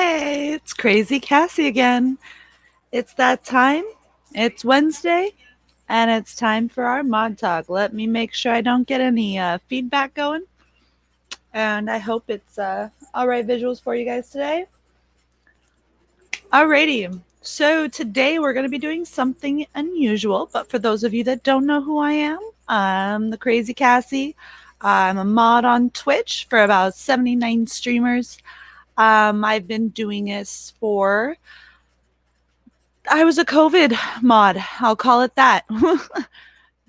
Hey, it's Crazy Cassie again. It's that time. It's Wednesday, and it's time for our mod talk. Let me make sure I don't get any feedback going, and I hope it's all right visuals for you guys today. Alrighty. So today we're going to be doing something unusual, but for those of you that don't know who I am, I'm the Crazy Cassie. I'm a mod on Twitch for about 79 streamers. I've been doing this for I was a COVID mod. I'll call it that.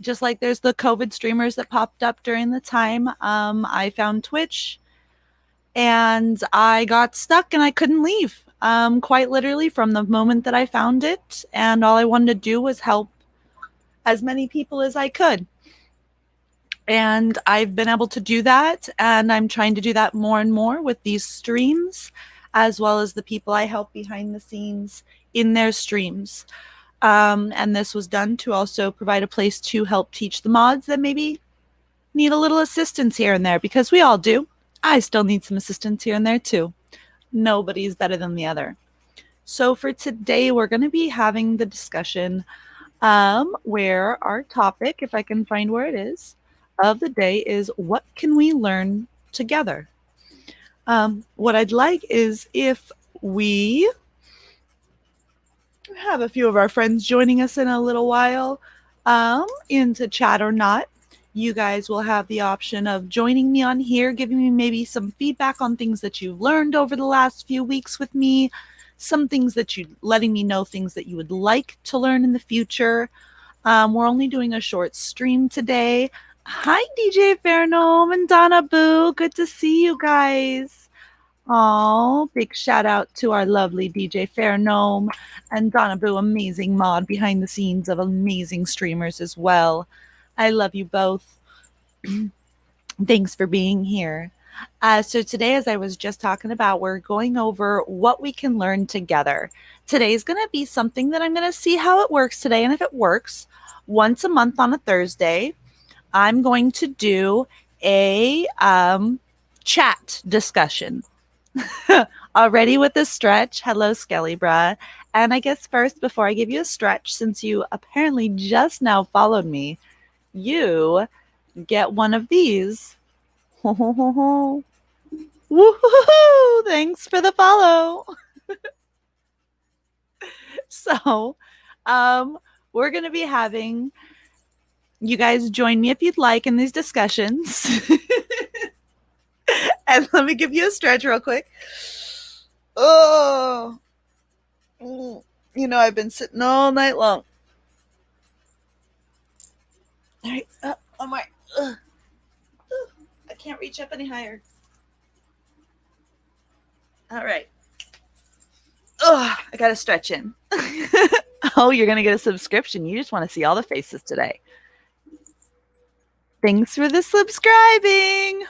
Just like there's the COVID streamers that popped up during the time. I found Twitch and I got stuck and I couldn't leave. Quite literally from the moment that I found it. And all I wanted to do was help as many people as I could. And I've been able to do that. And I'm trying to do that more and more with these streams, as well as the people I help behind the scenes in their streams. And this was done to also provide a place to help teach the mods that maybe need a little assistance here and there, because we all do. I still need some assistance here and there too. Nobody's better than the other. So for today, we're going to be having the discussion where our topic, if I can find where it is, of the day is what can we learn together? What I'd like is if we have a few of our friends joining us in a little while into chat or not. You guys will have the option of joining me on here, giving me maybe some feedback on things that you've learned over the last few weeks with me, some things that you letting me know things that you would like to learn in the future. We're only doing a short stream today. Hi, DJ Fairgnome and Donna Boo. Good to see you guys. Oh, big shout out to our lovely DJ Fairgnome and Donna Boo, amazing mod behind the scenes of amazing streamers as well. I love you both. Thanks for being here. So today, as I was just talking about, we're going over what we can learn together. Today is going to be something that I'm going to see how it works today. And if it works, once a month on a Thursday, I'm going to do a chat discussion. Already with the stretch. Hello, Skellybra. And I guess first, before I give you a stretch, since you apparently just now followed me, you get one of these. Woohoo! Thanks for the follow. So, we're going to be having you guys join me if you'd like in these discussions. And let me give you a stretch real quick. Oh, I've been sitting all night long. All right, on my, I can't reach up any higher. All right. I got to stretch in. Oh, you're going to get a subscription. You just want to see all the faces today. Thanks for the subscribing.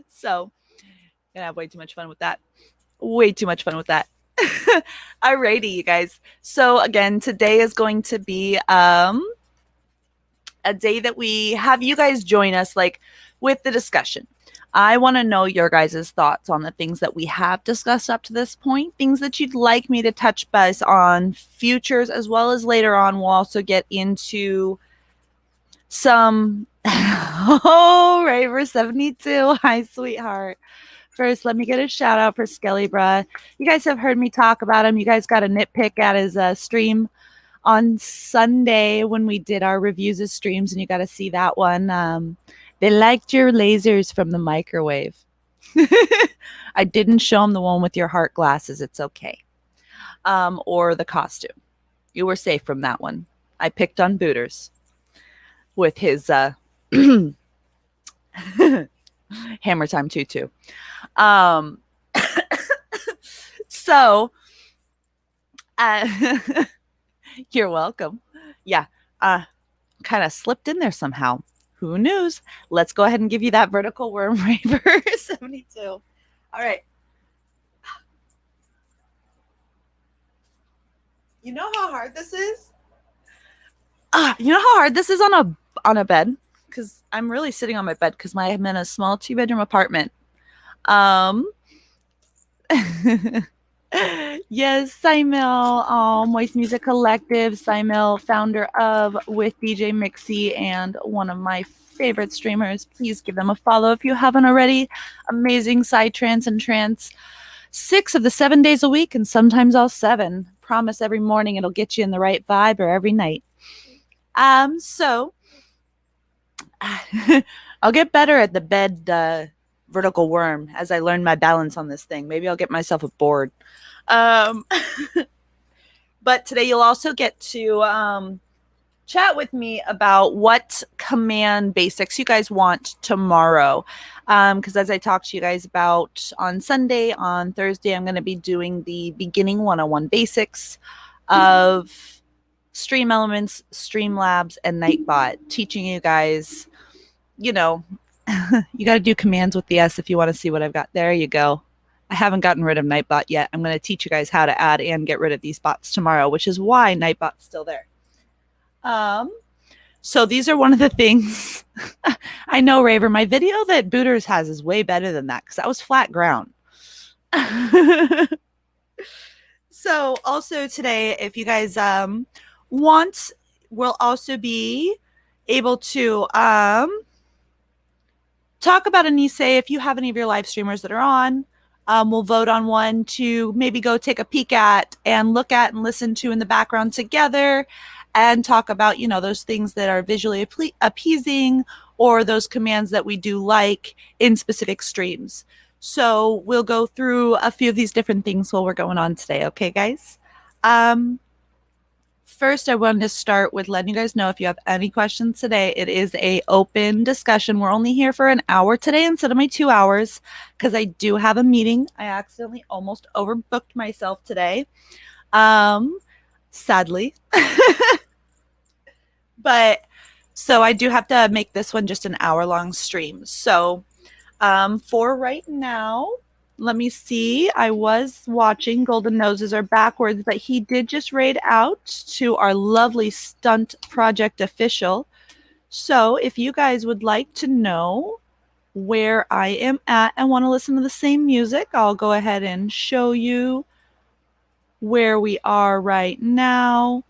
So, gonna have way too much fun with that. Alrighty, you guys. So again, today is going to be a day that we have you guys join us like with the discussion. I want to know your guys' thoughts on the things that we have discussed up to this point, things that you'd like me to touch base on futures, as well as later on we'll also get into some Raver 72. Hi, sweetheart. First, let me get a shout out for Skellybra. You guys have heard me talk about him. You guys got a nitpick at his stream on Sunday when we did our reviews of streams, and you got to see that one. They liked your lasers from the microwave. I didn't show them the one with your heart glasses. It's okay. Or the costume. You were safe from that one. I picked on Booters with his Hammer Time Tutu. So, you're welcome. Yeah, kind of slipped in there somehow. Who knows? Let's go ahead and give you that vertical worm Raver 72. All right. You know how hard this is? You know how hard this is on a bed? because I'm really sitting on my bed because I'm in a small 2-bedroom apartment. Um, yes, Simel, Moist Music Collective, Simel, founder of With DJ Mixie and one of my favorite streamers. Please give them a follow if you haven't already. Amazing psytrance and trance. 6 of the 7 days a week, and sometimes all 7. Promise every morning it'll get you in the right vibe, or every night. So I'll get better at the bed vertical worm as I learn my balance on this thing. Maybe I'll get myself a board. But today you'll also get to chat with me about what command basics you guys want tomorrow. Because as I talked to you guys about on Sunday, on Thursday, I'm going to be doing the beginning 101 basics of Stream Elements, Streamlabs, and Nightbot, teaching you guys, you know, you got to do commands with the S if you want to see what I've got. There you go. I haven't gotten rid of Nightbot yet. I'm going to teach you guys how to add and get rid of these bots tomorrow, which is why Nightbot's still there. So these are one of the things. I know, Raver, my video that Booters has is way better than that because that was flat ground. So also today, if you guys want, we'll also be able to talk about Anise. If you have any of your live streamers that are on, we'll vote on one to maybe go take a peek at and look at and listen to in the background together, and talk about, you know, those things that are visually appeasing, or those commands that we do like in specific streams. So we'll go through a few of these different things while we're going on today. Okay, guys? First, I wanted to start with letting you guys know if you have any questions today, it is a open discussion. We're only here for an hour today instead of my 2 hours because I do have a meeting. I accidentally almost overbooked myself today, sadly. But so I do have to make this one just an hour-long stream. So for right now, let me see. I was watching Golden Noses are backwards, but he did just raid out to our lovely Stunt Project official. So if you guys would like to know where I am at and want to listen to the same music, I'll go ahead and show you where we are right now,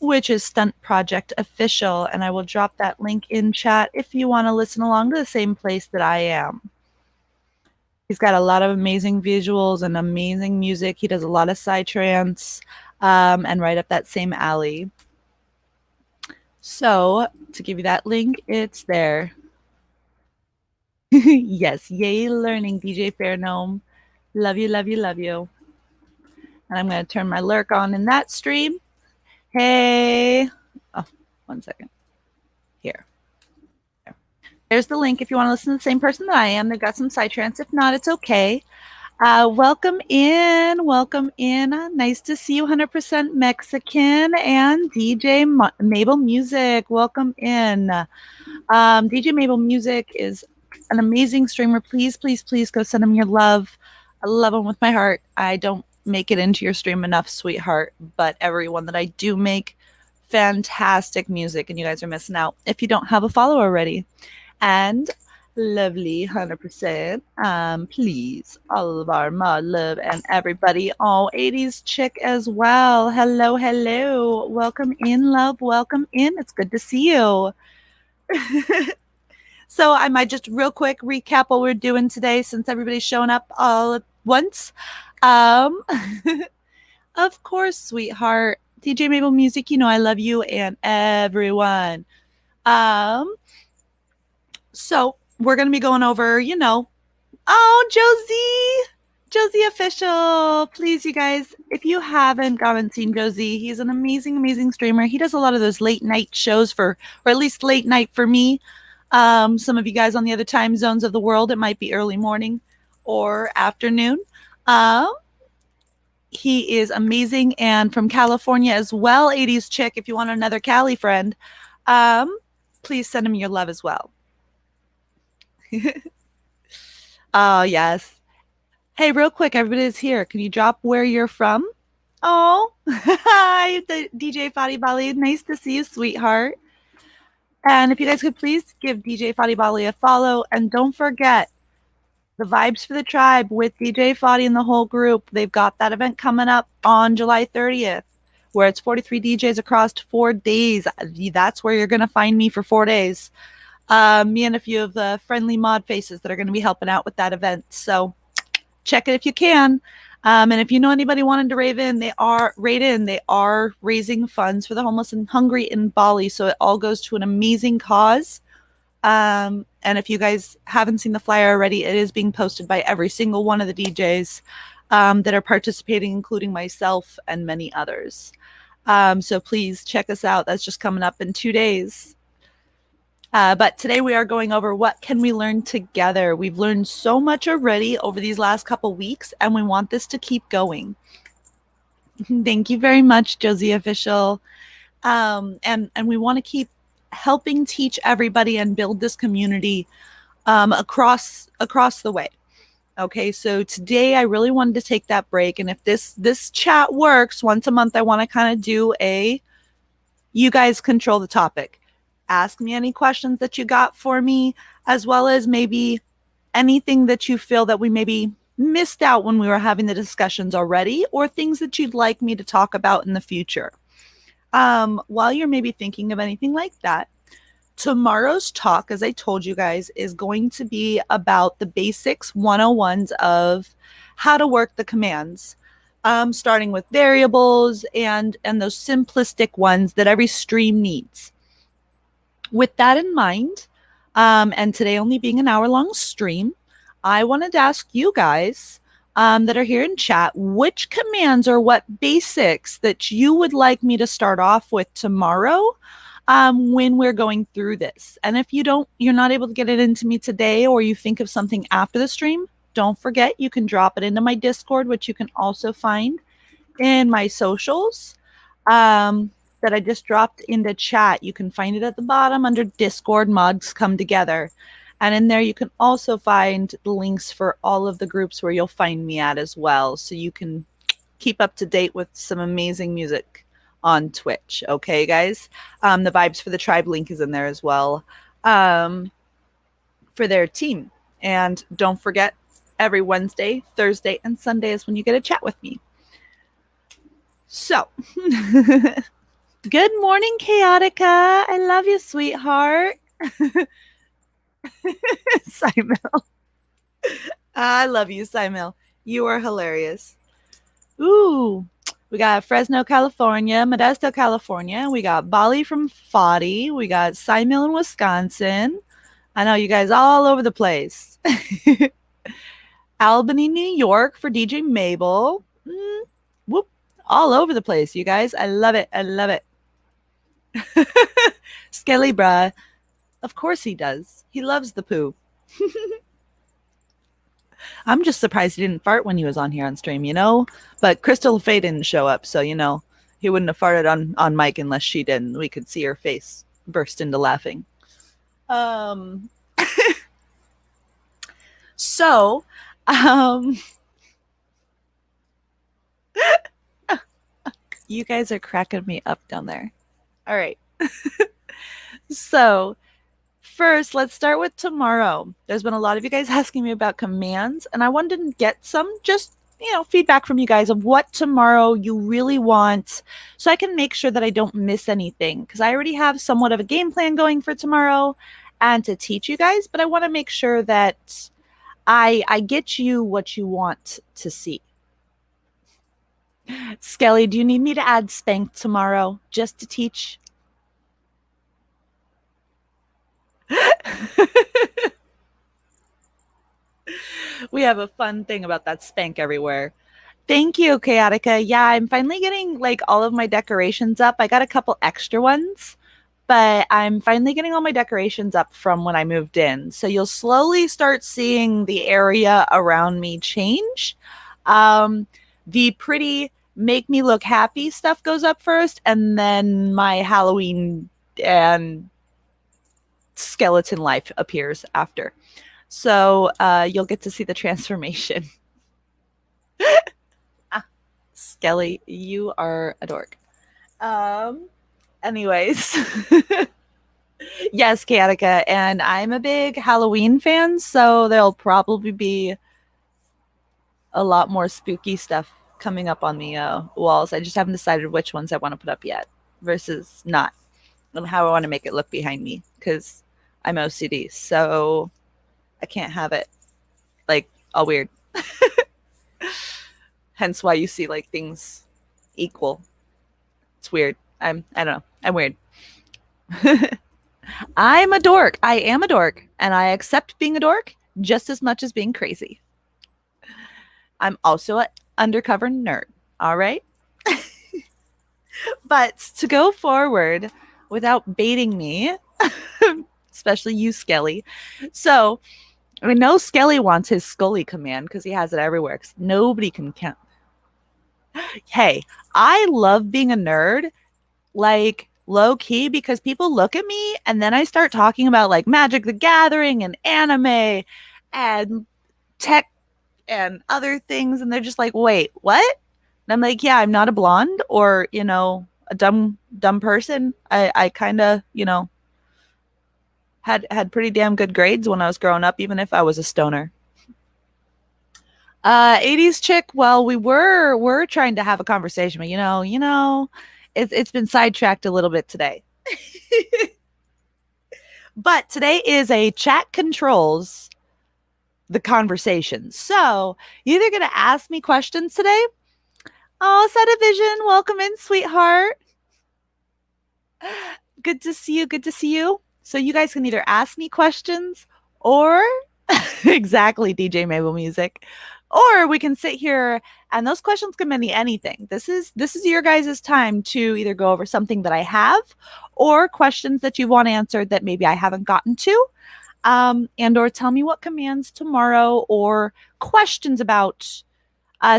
which is Stunt Project Official. And I will drop that link in chat if you want to listen along to the same place that I am. He's got a lot of amazing visuals and amazing music. He does a lot of psytrance, and right up that same alley. So to give you that link, it's there. Yes, yay learning, DJ Fair Gnome. Love you, love you, love you. And I'm going to turn my lurk on in that stream. Hey. Oh, 1 second. Here. There's the link if you want to listen to the same person that I am. They've got some psytrance. If not, it's okay. Welcome in. Welcome in. Nice to see you, 100% Mexican and DJ Mabel Music. Welcome in. DJ Mabel Music is an amazing streamer. Please, please, please go send him your love. I love him with my heart. I don't make it into your stream enough, sweetheart, but everyone that I do make, fantastic music, and you guys are missing out if you don't have a follow already. And lovely 100%, please, all of our mod love and everybody, all 80s chick as well. Hello, hello. Welcome in, love. Welcome in. It's good to see you. So I might just real quick recap what we're doing today since everybody's showing up all at once. Of course, sweetheart. DJ Mabel Music, you know I love you and everyone. So we're going to be going over, you know, Josie official. Please, you guys, if you haven't gone and seen Josie, he's an amazing, amazing streamer. He does a lot of those late night shows or at least late night for me. Some of you guys on the other time zones of the world, it might be early morning or afternoon. He is amazing and from California as well. 80s chick, if you want another Cali friend, please send him your love as well. Oh, yes. Hey, real quick, everybody's here. Can you drop where you're from? Oh, hi, DJ Fadi Bali. Nice to see you, sweetheart. And if you guys could please give DJ Fadi Bali a follow. And don't forget the Vibes for the Tribe with DJ Fadi and the whole group. They've got that event coming up on July 30th, where it's 43 DJs across 4 days. That's where you're going to find me for 4 days. Me and a few of the friendly mod faces that are going to be helping out with that event. So check it if you can. And if you know anybody wanting to rate in, they are raising funds for the homeless and hungry in Bali. So it all goes to an amazing cause. And if you guys haven't seen the flyer already, it is being posted by every single one of the DJs that are participating, including myself and many others. So please check us out. That's just coming up in 2 days. But today we are going over what can we learn together. We've learned so much already over these last couple weeks, and we want this to keep going. Thank you very much, Josie Official. And we want to keep helping teach everybody and build this community across the way. Okay, so today I really wanted to take that break, and if this chat works once a month, I want to kind of do a you guys control the topic. Ask me any questions that you got for me, as well as maybe anything that you feel that we maybe missed out when we were having the discussions already, or things that you'd like me to talk about in the future. While you're maybe thinking of anything like that, tomorrow's talk, as I told you guys, is going to be about the basics 101s of how to work the commands, starting with variables and those simplistic ones that every stream needs. With that in mind, and today only being an hour-long stream, I wanted to ask you guys that are here in chat, which commands or what basics that you would like me to start off with tomorrow when we're going through this. And if you're not able to get it into me today, or you think of something after the stream, don't forget you can drop it into my Discord, which you can also find in my socials. That I just dropped into chat. You can find it at the bottom under Discord Mods Come Together. And in there, you can also find the links for all of the groups where you'll find me at as well. So you can keep up to date with some amazing music on Twitch. Okay, guys? The Vibes for the Tribe link is in there as well for their team. And don't forget, every Wednesday, Thursday, and Sunday is when you get a chat with me. So... Good morning, Chaotica. I love you, sweetheart. Simel. I love you, Simel. You are hilarious. Ooh, we got Fresno, California, Modesto, California. We got Bali from Fadi. We got Simel in Wisconsin. I know you guys all over the place. Albany, New York for DJ Mabel. Whoop. All over the place, you guys. I love it. I love it. Skelly bruh. Of course he does. He loves the poo. I'm just surprised he didn't fart when he was on here on stream, But Crystal Faye didn't show up, so he wouldn't have farted on mic unless she did, and we could see her face burst into laughing. So, you guys are cracking me up down there. All right. So, first, let's start with tomorrow. There's been a lot of you guys asking me about commands, and I wanted to get some just, feedback from you guys of what tomorrow you really want, so I can make sure that I don't miss anything, because I already have somewhat of a game plan going for tomorrow and to teach you guys, but I want to make sure that I get you what you want to see. Skelly, do you need me to add Spank tomorrow just to teach? We have a fun thing about that Spank everywhere. Thank you, Chaotica. Yeah, I'm finally getting all of my decorations up. I got a couple extra ones, but I'm finally getting all my decorations up from when I moved in. So you'll slowly start seeing the area around me change. The pretty make me look happy stuff goes up first, and then my Halloween and skeleton life appears after. So you'll get to see the transformation. Skelly, you are a dork. Anyways. Yes, Katica, and I'm a big Halloween fan, so there'll probably be a lot more spooky stuff coming up on the walls. I just haven't decided which ones I want to put up yet versus not, and how I want to make it look behind me because I'm OCD, so I can't have it like all weird. Hence why you see like things equal. It's weird. I don't know. I'm weird. I'm a dork. I am a dork, and I accept being a dork just as much as being crazy. I'm also an undercover nerd. All right. But to go forward without baiting me, especially you, Skelly. So I know Skelly wants his Scully command because he has it everywhere. 'Cause nobody can count. Hey, I love being a nerd, like low key, because people look at me and then I start talking about like Magic the Gathering and anime and tech and other things, and they're just like, "Wait, what?" And I'm like, "Yeah, I'm not a blonde or a dumb person. I kind of had pretty damn good grades when I was growing up, even if I was a stoner." 80s chick. Well, we're trying to have a conversation, but it's been sidetracked a little bit today. But today is a chat controls the conversation. So you're either gonna ask me questions today. Oh, Set a Vision, welcome in, sweetheart. Good to see you. Good to see you. So you guys can either ask me questions or exactly DJ Mabel music, or we can sit here and those questions can be anything. This is your guys' time to either go over something that I have or questions that you want answered that maybe I haven't gotten to. And or tell me what commands tomorrow or questions about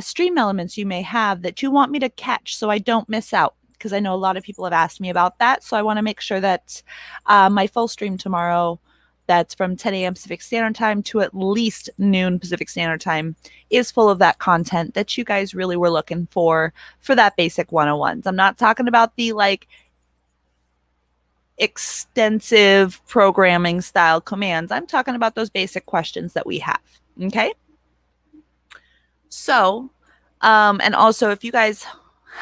stream elements you may have that you want me to catch so I don't miss out. Because I know a lot of people have asked me about that. So I want to make sure that my full stream tomorrow, that's from 10 a.m. Pacific Standard Time to at least noon Pacific Standard Time, is full of that content that you guys really were looking for that basic 101s. I'm not talking about the like extensive programming style commands. I'm talking about those basic questions that we have. Okay. So, and also if you guys,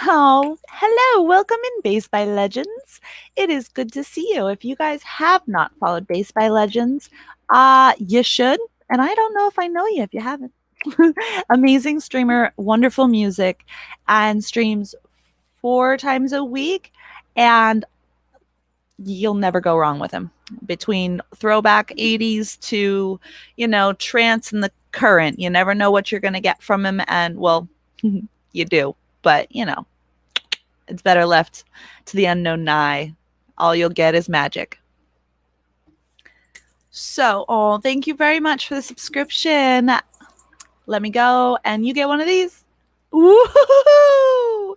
oh, hello, welcome in Base by Legends. It is good to see you. If you guys have not followed Base by Legends, you should. And I don't know if I know you if you haven't. Amazing streamer, wonderful music, and streams 4 times a week. And you'll never go wrong with him. Between throwback 80s to, trance and the current, you never know what you're going to get from him. And well, you do, but it's better left to the unknown nigh. All you'll get is magic. So, oh, thank you very much for the subscription. Let me go and you get one of these. Woo!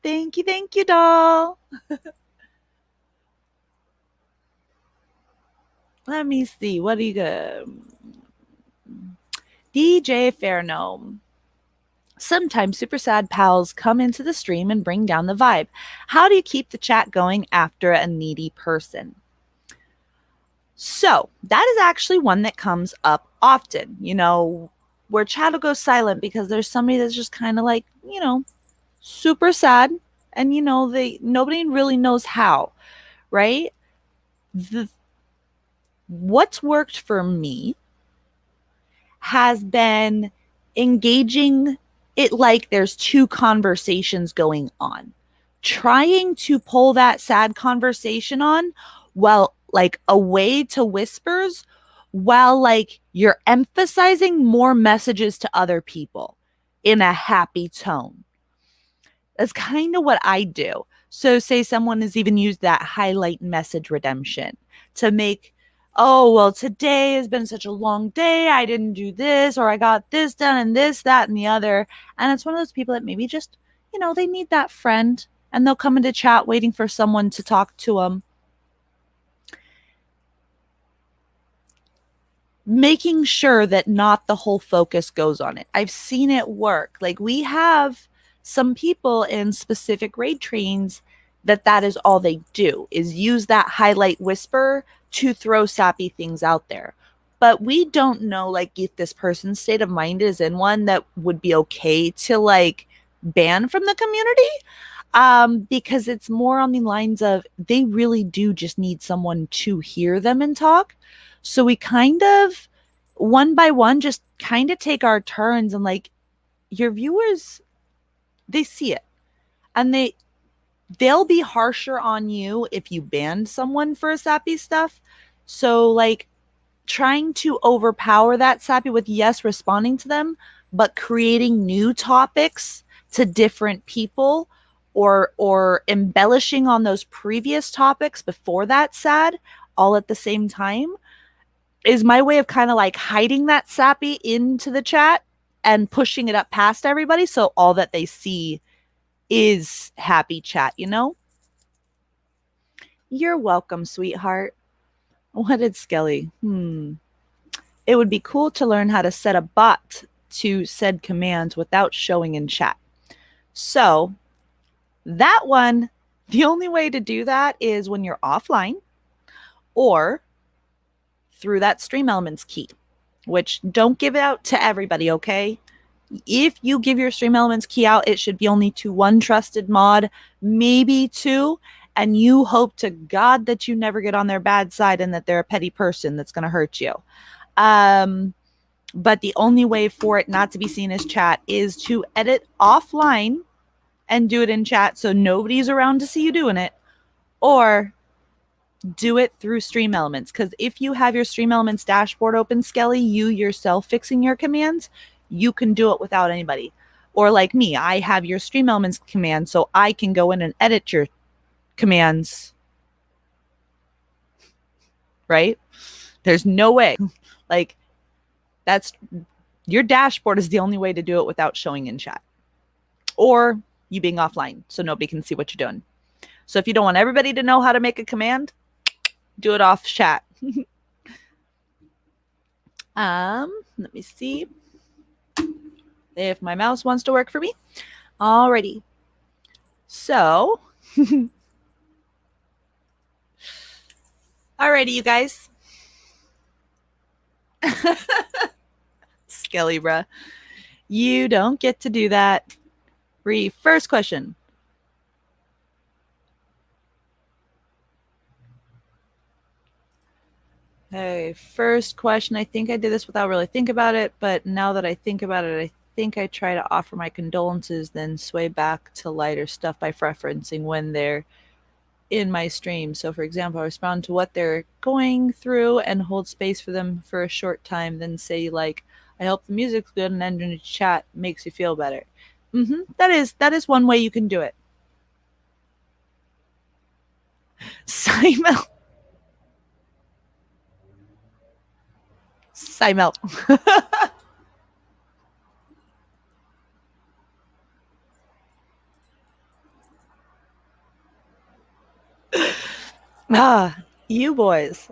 Thank you, doll. Let me see. What do you got? DJ Fairgnome. Sometimes super sad pals come into the stream and bring down the vibe. How do you keep the chat going after a needy person? So that is actually one that comes up often, where chat will go silent because there's somebody that's just kind of like, super sad, and nobody really knows how, right? What's worked for me has been engaging it like there's two conversations going on, trying to pull that sad conversation on while like away to whispers, while like you're emphasizing more messages to other people in a happy tone. That's kind of what I do. So say someone has even used that highlight message redemption to make, oh, well, today has been such a long day. I didn't do this, or I got this done and this, that, and the other. And it's one of those people that maybe just, they need that friend and they'll come into chat waiting for someone to talk to them. Making sure that not the whole focus goes on it. I've seen it work. Like we have some people in specific raid trains that is all they do, is use that highlight whisper to throw sappy things out there. But we don't know, like, if this person's state of mind is in one that would be okay to, like, ban from the community, because it's more on the lines of they really do just need someone to hear them and talk. So we kind of, one by one, just kind of take our turns, and, like, your viewers, they see it, and they'll be harsher on you if you banned someone for sappy stuff. So, like, trying to overpower that sappy with, yes, responding to them, but creating new topics to different people, or embellishing on those previous topics before that sad, all at the same time, is my way of kind of like hiding that sappy into the chat and pushing it up past everybody, so all that they see is happy chat, you know? You're welcome, sweetheart. What did Skelly? It would be cool to learn how to set a bot to said commands without showing in chat. So that one, the only way to do that is when you're offline or through that Stream Elements key, which don't give it out to everybody, okay? If you give your Stream Elements key out, it should be only to one trusted mod, maybe two, and you hope to God that you never get on their bad side and that they're a petty person that's going to hurt you. But the only way for it not to be seen as chat is to edit offline and do it in chat so nobody's around to see you doing it, or do it through Stream Elements. Because if you have your Stream Elements dashboard open, Skelly, you yourself fixing your commands, you can do it without anybody. Or like me, I have your Stream Elements command, so I can go in and edit your commands. Right? There's no way. Like, that's your dashboard is the only way to do it without showing in chat, or you being offline so nobody can see what you're doing. So if you don't want everybody to know how to make a command, do it off chat. Let me see if my mouse wants to work for me. Alrighty. So, alrighty, you guys. Skelly, bruh. You don't get to do that. First question. Okay, first question. I think I did this without really thinking about it, but now that I think about it, I think I try to offer my condolences, then sway back to lighter stuff by referencing when they're in my stream. So, for example, I respond to what they're going through and hold space for them for a short time, then say, like, I hope the music's good, and then in the chat makes you feel better. That is one way you can do it. Simon. Simel. You boys.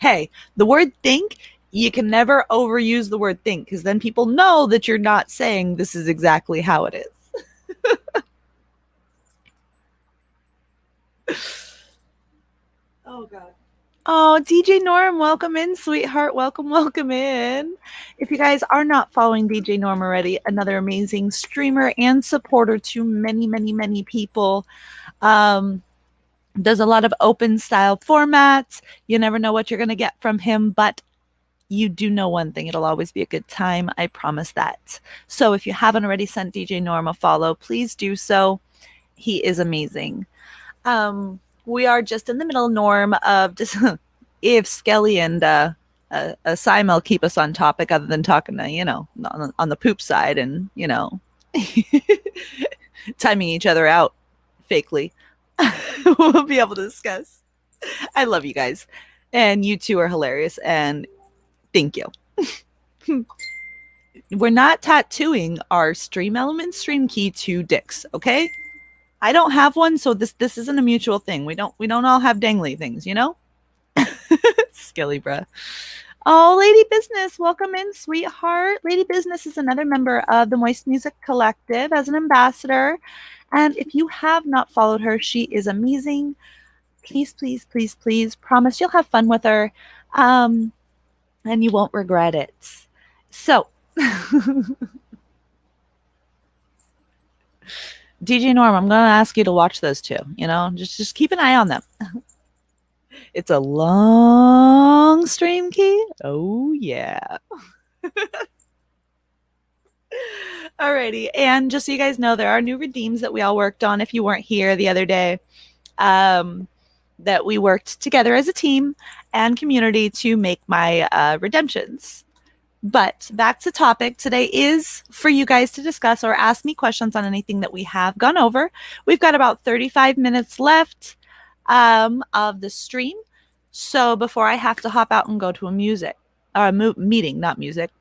Hey, the word think, you can never overuse the word think, because then people know that you're not saying this is exactly how it is. Oh, God. Oh, DJ Norm, welcome in, sweetheart. Welcome in. If you guys are not following DJ Norm already, another amazing streamer and supporter to many, many, many people. Does a lot of open style formats. You never know what you're going to get from him, but you do know one thing. It'll always be a good time. I promise that. So if you haven't already sent DJ Norm a follow, please do so. He is amazing. We are just in the middle, Norm, of just if Skelly and Simel keep us on topic, other than talking to, on the poop side and, timing each other out fakely, we'll be able to discuss. I love you guys. And you two are hilarious. And thank you. We're not tattooing our Stream Elements stream key to dicks, okay? I don't have one, so this isn't a mutual thing. We don't all have dangly things, Skelly, bruh. Oh, Lady Business, welcome in, sweetheart. Lady Business is another member of the Moist Music Collective as an ambassador. And if you have not followed her, she is amazing. Please, please, please, please promise you'll have fun with her, and you won't regret it. So, DJ Norm, I'm going to ask you to watch those two. Just keep an eye on them. It's a long stream key. Oh, yeah. Alrighty. And just so you guys know, there are new redeems that we all worked on if you weren't here the other day. That we worked together as a team and community to make my redemptions. But back to topic. Today is for you guys to discuss or ask me questions on anything that we have gone over. We've got about 35 minutes left of the stream. So before I have to hop out and go to a meeting, not music.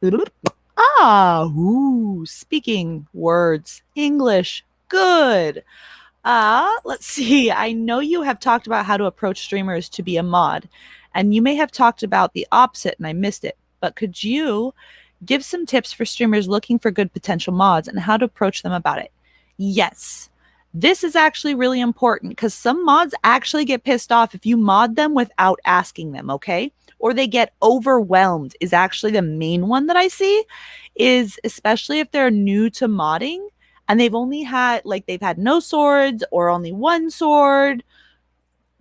Speaking words, English, good. Let's see. I know you have talked about how to approach streamers to be a mod, and you may have talked about the opposite and I missed it. But could you give some tips for streamers looking for good potential mods and how to approach them about it? Yes. This is actually really important because some mods actually get pissed off if you mod them without asking them, okay? Or they get overwhelmed is actually the main one that I see, is especially if they're new to modding and they've had no swords or only one sword,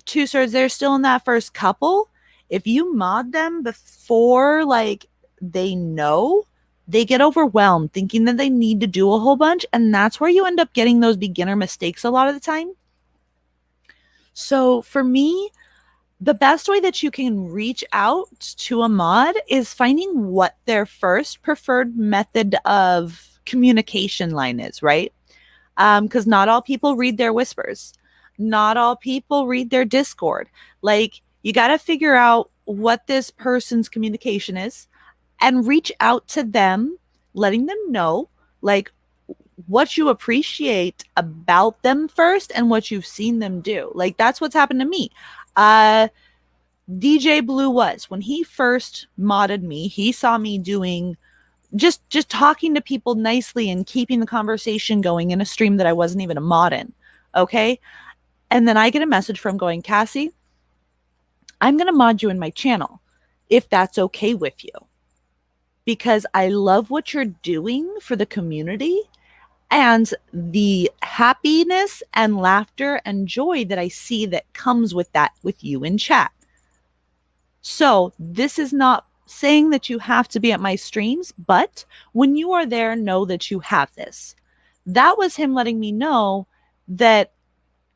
two swords, they're still in that first couple. If you mod them before they know, they get overwhelmed thinking that they need to do a whole bunch, and that's where you end up getting those beginner mistakes a lot of the time. So for me, the best way that you can reach out to a mod is finding what their first preferred method of communication line is, right? Because not all people read their whispers. Not all people read their Discord. You got to figure out what this person's communication is and reach out to them, letting them know, what you appreciate about them first and what you've seen them do. That's what's happened to me. DJ Blue when he first modded me, he saw me doing just talking to people nicely and keeping the conversation going in a stream that I wasn't even a mod in. Okay. And then I get a message from going, Cassie, I'm going to mod you in my channel if that's okay with you, because I love what you're doing for the community and the happiness and laughter and joy that I see that comes with that with you in chat. So this is not saying that you have to be at my streams, but when you are there, know that you have this. That was him letting me know that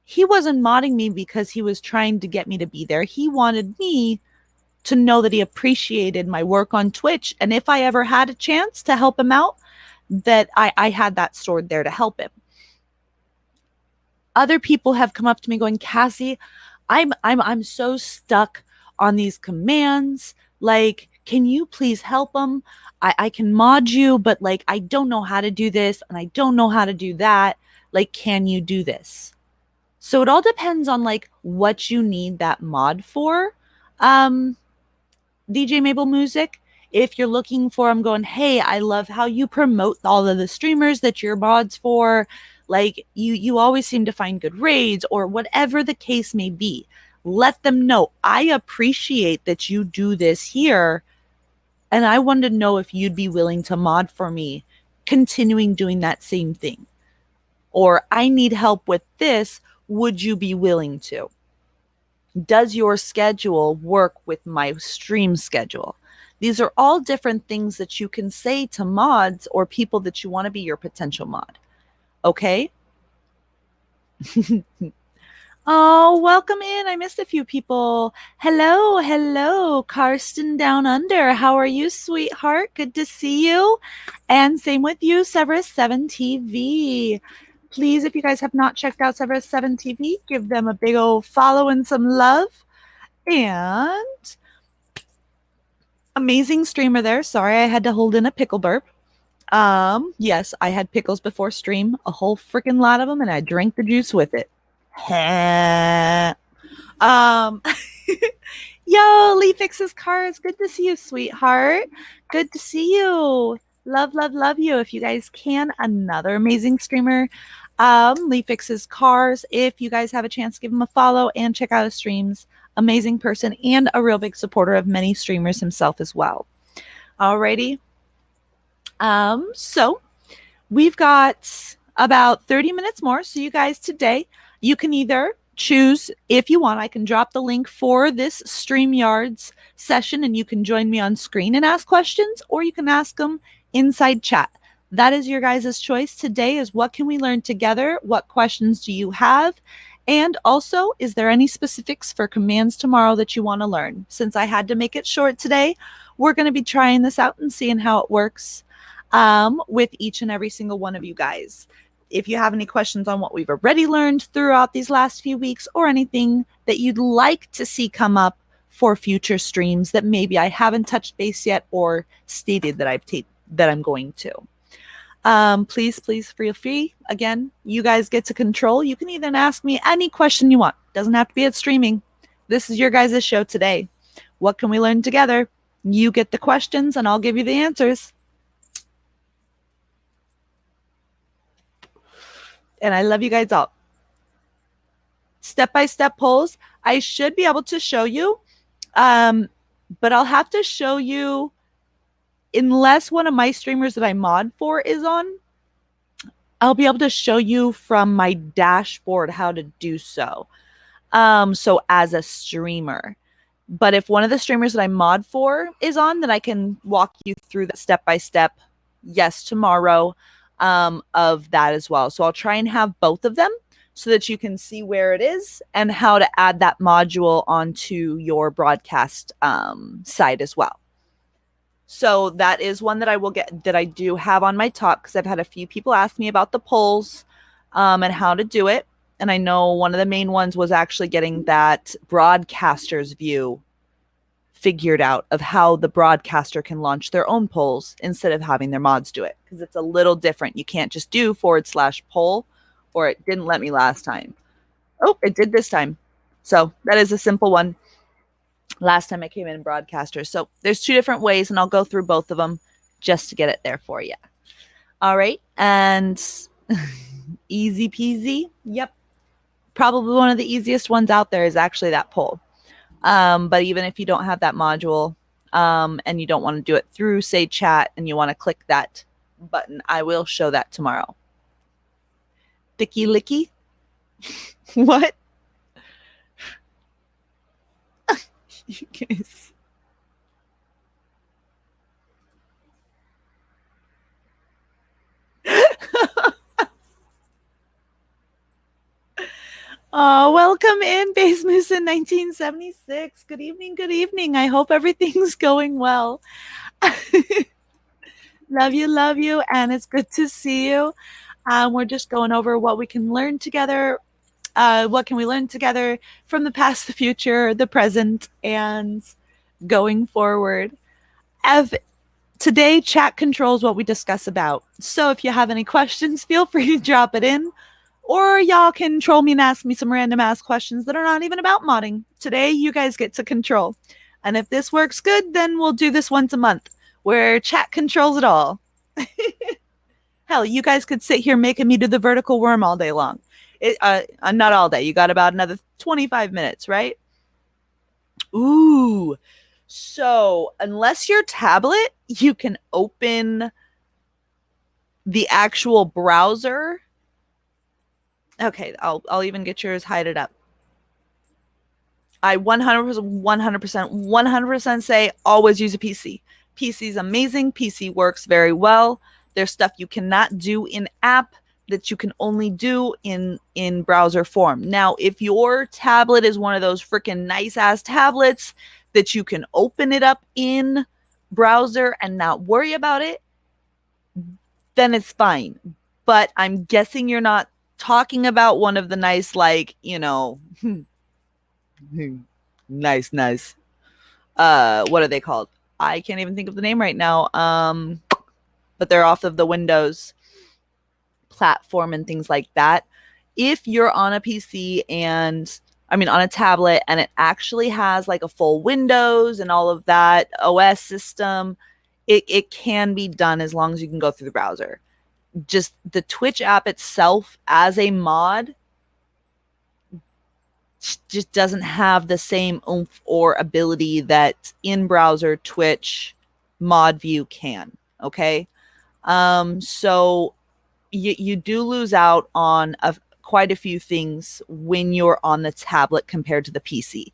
he wasn't modding me because he was trying to get me to be there. He wanted me to know that he appreciated my work on Twitch. And if I ever had a chance to help him out, that I had that sword there to help him. Other people have come up to me going, Cassie, I'm so stuck on these commands. Can you please help them? I can mod you, but I don't know how to do this and I don't know how to do that. Can you do this? So it all depends on what you need that mod for. DJ Mabel Music, if you're looking for, I'm going, hey, I love how you promote all of the streamers that you're mods for. You always seem to find good raids or whatever the case may be. Let them know, I appreciate that you do this here. And I wanted to know if you'd be willing to mod for me, continuing doing that same thing. Or I need help with this. Would you be willing to? Does your schedule work with my stream schedule? These are all different things that you can say to mods or people that you want to be your potential mod. Okay? Oh, welcome in. I missed a few people. Hello, Karsten Down Under. How are you, sweetheart? Good to see you. And same with you, Severus7 TV. Please, if you guys have not checked out Severus7 TV, give them a big old follow and some love. And amazing streamer there. Sorry, I had to hold in a pickle burp. Yes, I had pickles before stream, a whole freaking lot of them, and I drank the juice with it. Yo, Lee Fixes Cars. Good to see you, sweetheart. Good to see you. Love, love, love you. If you guys can, another amazing streamer. Lee Fixes Cars. If you guys have a chance, give him a follow and check out his streams. Amazing person and a real big supporter of many streamers himself as well. Alrighty. So we've got about 30 minutes more. So you guys today, you can either choose if you want. I can drop the link for this StreamYards session and you can join me on screen and ask questions, or you can ask them inside chat. That is your guys' choice. Today is what can we learn together? What questions do you have? And also, is there any specifics for commands tomorrow that you want to learn? Since I had to make it short today, we're going to be trying this out and seeing how it works with each and every single one of you guys. If you have any questions on what we've already learned throughout these last few weeks, or anything that you'd like to see come up for future streams that maybe I haven't touched base yet or stated that I'm going to, please feel free. Again, you guys get to control. You can even ask me any question you want. Doesn't have to be at streaming. This is your guys' show today. What can we learn together? You get the questions and I'll give you the answers. And I love you guys all. Step-by-step polls. I should be able to show you, but I'll have to show you unless one of my streamers that I mod for is on. I'll be able to show you from my dashboard how to do so. So as a streamer. But if one of the streamers that I mod for is on, then I can walk you through that step-by-step, yes, tomorrow, of that as well. So I'll try and have both of them so that you can see where it is and how to add that module onto your broadcast site as well. So that is one that I do have on my top, because I've had a few people ask me about the polls and how to do it. And I know one of the main ones was actually getting that broadcaster's view figured out of how the broadcaster can launch their own polls instead of having their mods do it, because it's a little different. You can't just do /poll, or it didn't let me last time. Oh, it did this time. So that is a simple one. Last time I came in broadcaster. So there's two different ways, and I'll go through both of them just to get it there for you. All right. And easy peasy. Yep. Probably one of the easiest ones out there is actually that poll. But even if you don't have that module and you don't want to do it through, say, chat, and you want to click that button, I will show that tomorrow. Dicky Licky? What? You guys. Oh, welcome in, Base Moose in 1976. Good evening, good evening. I hope everything's going well. Love you, and it's good to see you. We're just going over what we can learn together. What can we learn together from the past, the future, the present, and going forward. Today, chat controls what we discuss about. So if you have any questions, feel free to drop it in. Or y'all can troll me and ask me some random ass questions that are not even about modding. Today, you guys get to control. And if this works good, then we'll do this once a month, where chat controls it all. Hell, you guys could sit here making me do the vertical worm all day long. Not all day. You got about another 25 minutes, right? Ooh. So unless your tablet, you can open the actual browser. Okay, I'll even get yours, hide it up. I 100% say always use a PC. PC is amazing. PC works very well. There's stuff you cannot do in app that you can only do in browser form. Now, if your tablet is one of those freaking nice ass tablets that you can open it up in browser and not worry about it, then it's fine. But I'm guessing you're not talking about one of the nice, like, you know, nice. What are they called? I can't even think of the name right now. But they're off of the Windows platform and things like that. If you're on a PC and on a tablet, and it actually has like a full Windows and all of that OS system, it can be done as long as you can go through the browser. Just the Twitch app itself as a mod just doesn't have the same oomph or ability that in-browser Twitch mod view can. Okay. So you do lose out on quite a few things when you're on the tablet compared to the PC.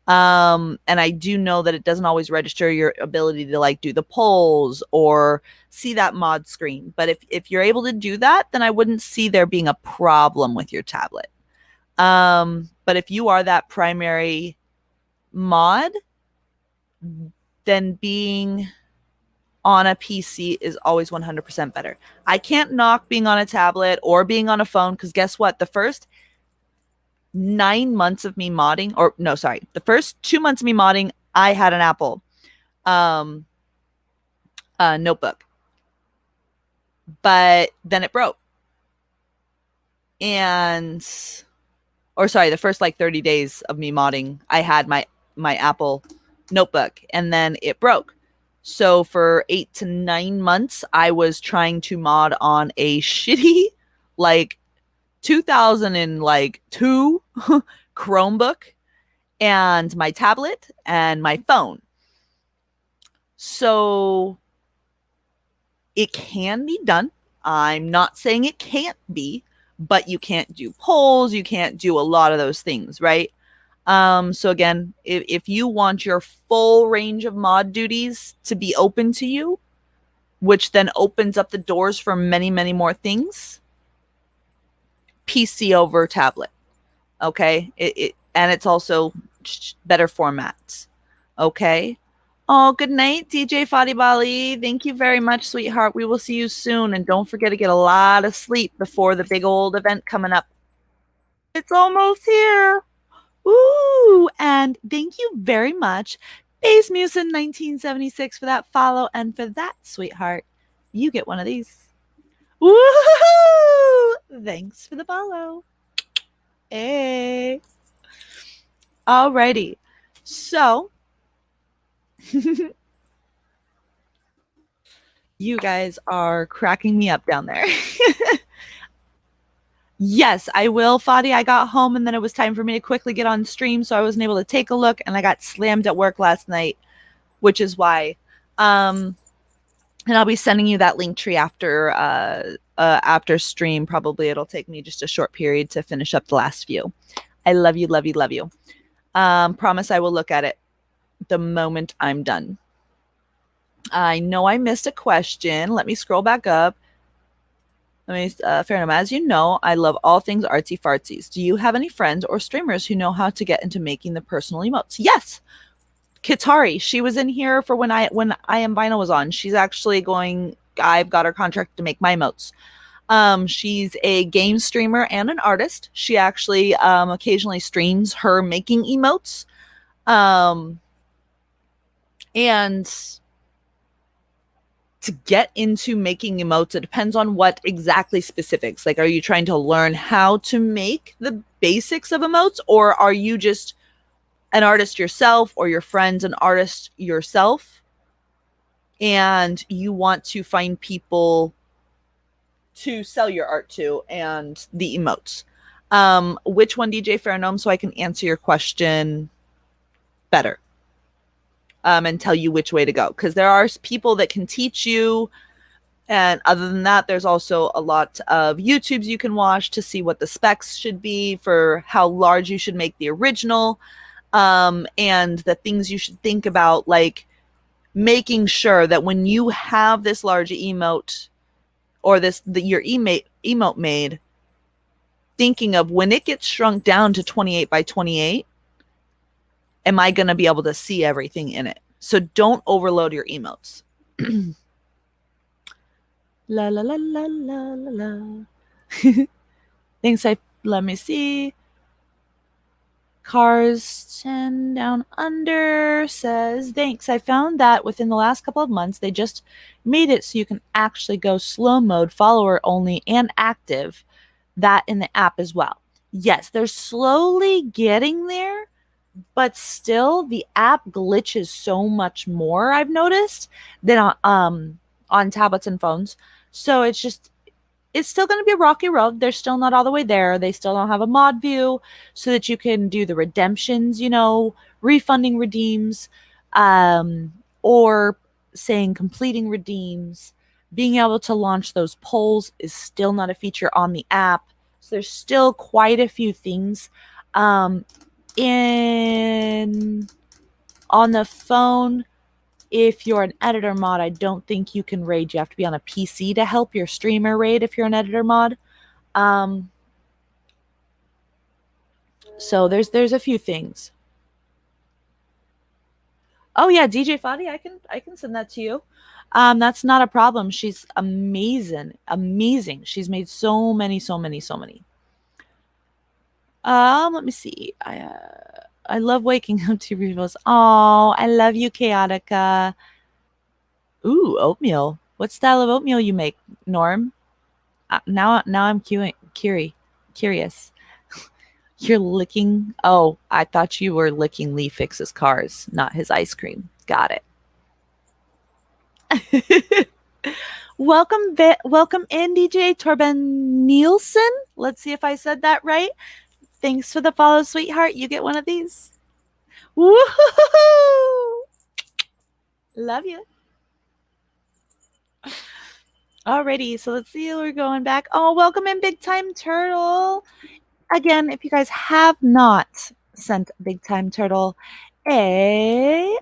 And I do know that it doesn't always register your ability to like do the polls or see that mod screen. But if you're able to do that, then I wouldn't see there being a problem with your tablet. But if you are that primary mod, then being on a PC is always 100% better. I can't knock being on a tablet or being on a phone, because guess what? The first 9 months of me modding, or no, sorry, the first 2 months of me modding, I had an Apple notebook. But then it broke. And, or sorry, the first like 30 days of me modding, I had my Apple notebook, and then it broke. So for 8 to 9 months, I was trying to mod on a shitty, like 2002 Chromebook and my tablet and my phone. So it can be done. I'm not saying it can't be, but you can't do polls. You can't do a lot of those things, right? So again, if you want your full range of mod duties to be open to you, which then opens up the doors for many, many more things, PC over tablet. Okay. And it's also better formats. Okay. Oh, good night, DJ Fadi Bali. Thank you very much, sweetheart. We will see you soon. And don't forget to get a lot of sleep before the big old event coming up. It's almost here. Ooh, and thank you very much, Base Musin 1976, for that follow. And for that, sweetheart, you get one of these. Woo! Thanks for the follow. Hey. Alrighty. So, you guys are cracking me up down there. Yes, I will, Fadi. I got home and then it was time for me to quickly get on stream, so I wasn't able to take a look, and I got slammed at work last night, which is why. And I'll be sending you that link tree after stream. Probably it'll take me just a short period to finish up the last few. I love you, love you, love you. Promise I will look at it the moment I'm done. I know I missed a question. Let me scroll back up. Fair enough. As you know, I love all things artsy fartsies. Do you have any friends or streamers who know how to get into making the personal emotes? Yes. Kitari, she was in here for when I Am Vinyl was on. She's actually going, I've got her contract to make my emotes. She's a game streamer and an artist. She actually occasionally streams her making emotes. And to get into making emotes, it depends on what exactly specifics. Like, are you trying to learn how to make the basics of emotes, or are you just an artist yourself, or your friend's an artist yourself, and you want to find people to sell your art to and the emotes? Which one, DJ Fairnome, so I can answer your question better? And tell you which way to go, because there are people that can teach you, and other than that, there's also a lot of YouTubes you can watch to see what the specs should be for how large you should make the original, and the things you should think about, like making sure that when you have this large emote or your emote made, thinking of when it gets shrunk down to 28 by 28, am I going to be able to see everything in it? So don't overload your emotes. La la la la la la la. Thanks. Let me see. Cars 10 Down Under says, thanks. I found that within the last couple of months, they just made it so you can actually go slow mode, follower only, and active that in the app as well. Yes, they're slowly getting there, but still the app glitches so much more, I've noticed, than on tablets and phones. So it's still going to be a rocky road. They're still not all the way there. They still don't have a mod view so that you can do the redemptions, refunding redeems, or saying completing redeems. Being able to launch those polls is still not a feature on the app. So there's still quite a few things. Um, in on the phone, if you're an editor mod, I don't think you can raid. You have to be on a PC to help your streamer raid if you're an editor mod. Um, so there's a few things. Oh yeah, DJ Fadi, I can send that to you. That's not a problem. She's amazing, amazing. She's made so many, so many, so many. Let me see. I love waking up to reviews. Oh, I love you, Chaotica. Ooh, oatmeal. What style of oatmeal you make, Norm? Now I'm curious. You're licking. Oh, I thought you were licking Lee Fix's cars, not his ice cream. Got it. Welcome in, DJ Torben Nielsen. Let's see if I said that right. Thanks for the follow, sweetheart. You get one of these. Woohoo! Love you. Alrighty, so let's see. We're going back. Oh, welcome in, Big Time Turtle. Again, if you guys have not sent Big Time Turtle if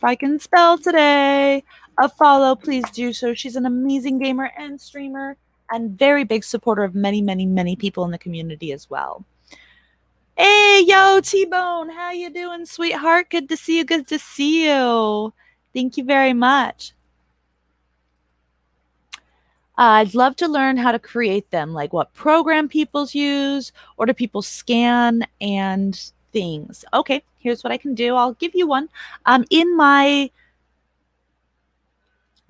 I can spell today, a follow, please do so. She's an amazing gamer and streamer and very big supporter of many, many, many people in the community as well. Hey, yo, T-Bone, how you doing, sweetheart? Good to see you. Good to see you. Thank you very much. I'd love to learn how to create them, like what program people use, or do people scan and things. Okay, here's what I can do. I'll give you one. In my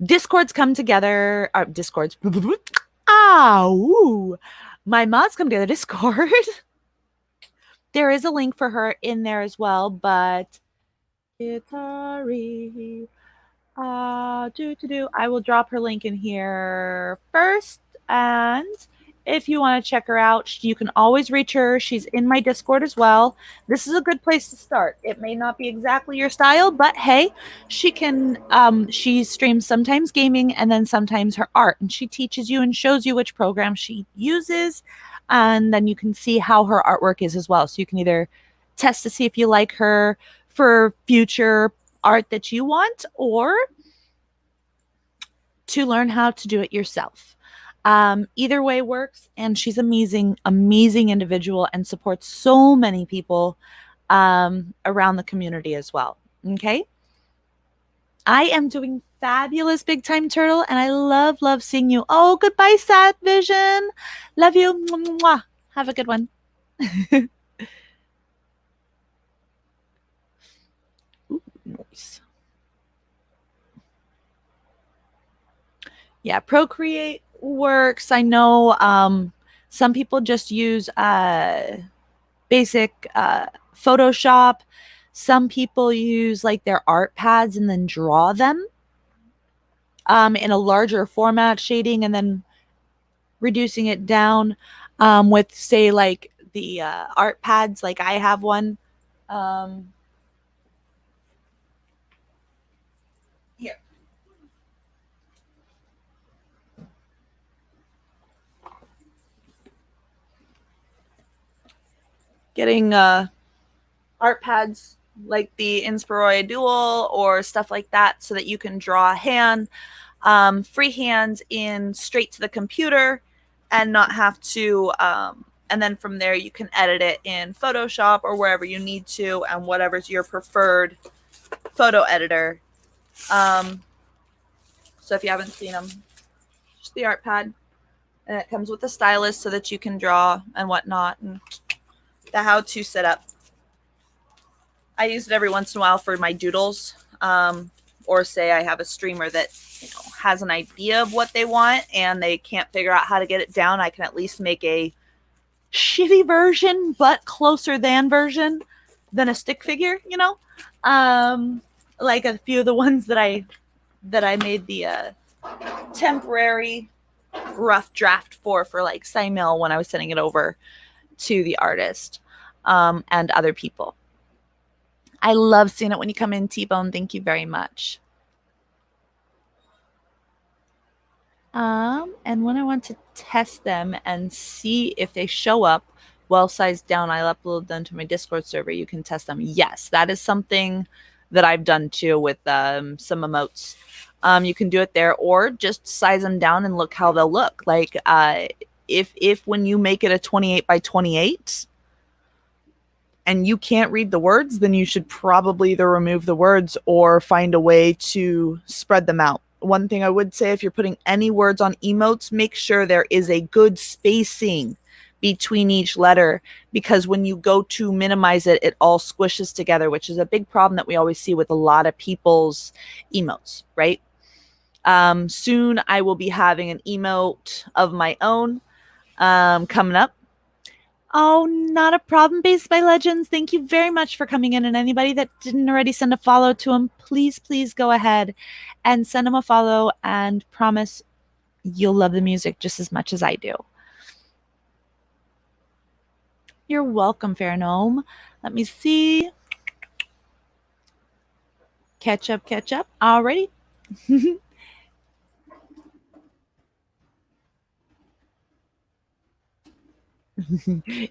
Discords come together. Discords. My mods come together. Discord. There is a link for her in there as well, but Kitari. I will drop her link in here first. And if you want to check her out, you can always reach her. She's in my Discord as well. This is a good place to start. It may not be exactly your style, but hey, she streams sometimes gaming and then sometimes her art. And she teaches you and shows you which program she uses. And then you can see how her artwork is as well. So you can either test to see if you like her for future art that you want or to learn how to do it yourself. Either way works, and she's amazing, amazing individual and supports so many people around the community as well. Okay. I am doing fabulous, Big Time Turtle, and I love seeing you. Oh, goodbye, Sad Vision. Love you. Mwah. Have a good one. Ooh, nice. Yeah, Procreate works. I know some people just use basic Photoshop. Some people use like their art pads and then draw them in a larger format, shading and then reducing it down with, say, like the art pads. Like I have one. Here. Getting art pads like the Inspiroid Dual or stuff like that so that you can draw a hand freehand in straight to the computer and not have to and then from there you can edit it in Photoshop or wherever you need to and whatever's your preferred photo editor. So if you haven't seen them, just the art pad, and it comes with a stylus so that you can draw and whatnot, and the how-to setup. I use it every once in a while for my doodles, or say I have a streamer that has an idea of what they want and they can't figure out how to get it down. I can at least make a shitty version, but closer than version than a stick figure, you know? Like a few of the ones that I made the temporary rough draft for like Simil when I was sending it over to the artist and other people. I love seeing it when you come in, T-Bone. Thank you very much. And when I want to test them and see if they show up well sized down, I'll upload them to my Discord server. You can test them. Yes, that is something that I've done too with some emotes. You can do it there, or just size them down and look how they'll look. Like if when you make it a 28 by 28 and you can't read the words, then you should probably either remove the words or find a way to spread them out. One thing I would say, if you're putting any words on emotes, make sure there is a good spacing between each letter, because when you go to minimize it, it all squishes together, which is a big problem that we always see with a lot of people's emotes, right? Soon I will be having an emote of my own coming up. Oh, not a problem, Based by Legends. Thank you very much for coming in. And anybody that didn't already send a follow to him, please go ahead and send him a follow, and promise you'll love the music just as much as I do. You're welcome, Fair Gnome. Let me see. Catch up. Alrighty.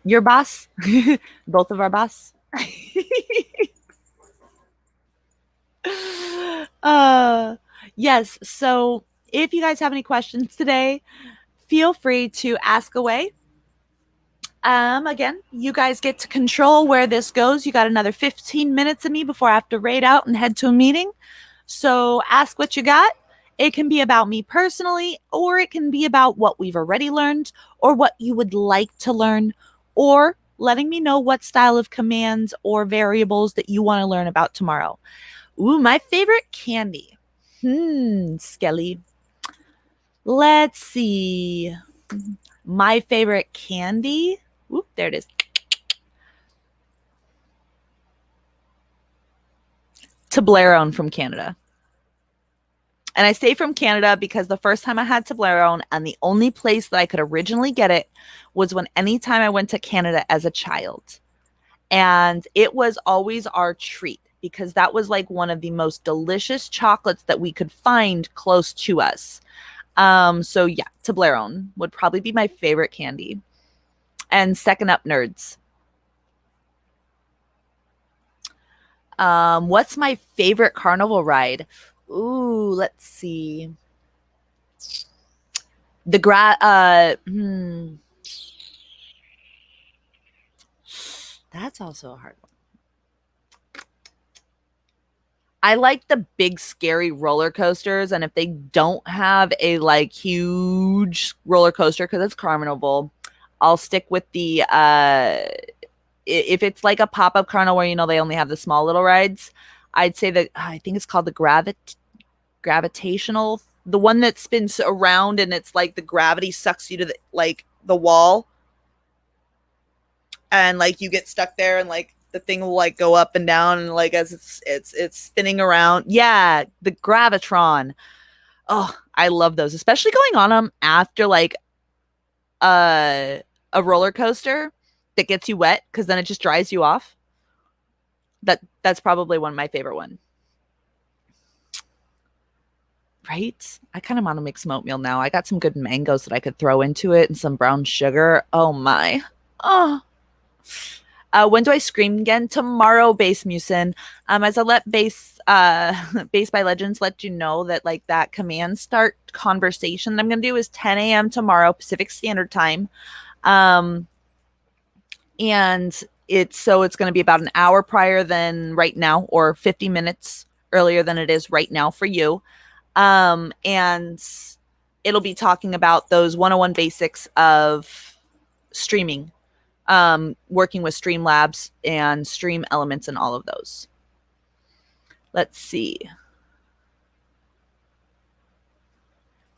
Your boss. Both of our boss. Yes. So if you guys have any questions today, feel free to ask away. Again, you guys get to control where this goes. You got another 15 minutes of me before I have to raid out and head to a meeting. So ask what you got. It can be about me personally, or it can be about what we've already learned, or what you would like to learn, or letting me know what style of commands or variables that you want to learn about tomorrow. Ooh, my favorite candy. Skelly. Let's see. My favorite candy. Oop, there it is. Toblerone from Canada. And I say from Canada because the first time I had Toblerone, and the only place that I could originally get it, was when anytime I went to Canada as a child. And it was always our treat, because that was like one of the most delicious chocolates that we could find close to us. So yeah, Toblerone would probably be my favorite candy. And second up, Nerds. What's my favorite carnival ride? Ooh, let's see. That's also a hard one. I like the big scary roller coasters, and if they don't have a like huge roller coaster, because it's carnival, I'll stick with the if it's like a pop-up carnival where, you know, they only have the small little rides. I'd say that I think it's called the gravitational, the one that spins around and it's like the gravity sucks you to the wall, and like you get stuck there, and like the thing will like go up and down, and like as it's spinning around. Yeah, the Gravitron. Oh, I love those, especially going on them after like a roller coaster that gets you wet, because then it just dries you off. That's probably one of my favorite one. Right? I kind of want to make some oatmeal now. I got some good mangoes that I could throw into it and some brown sugar. Oh my. Oh. When do I scream again? Tomorrow, Base Musin. As I let Base by Legends let you know that like that command start conversation that I'm gonna do is 10 a.m. tomorrow, Pacific Standard Time. And it's gonna be about an hour prior than right now, or 50 minutes earlier than it is right now for you. And it'll be talking about those 101 basics of streaming, working with Streamlabs and Stream Elements and all of those. Let's see.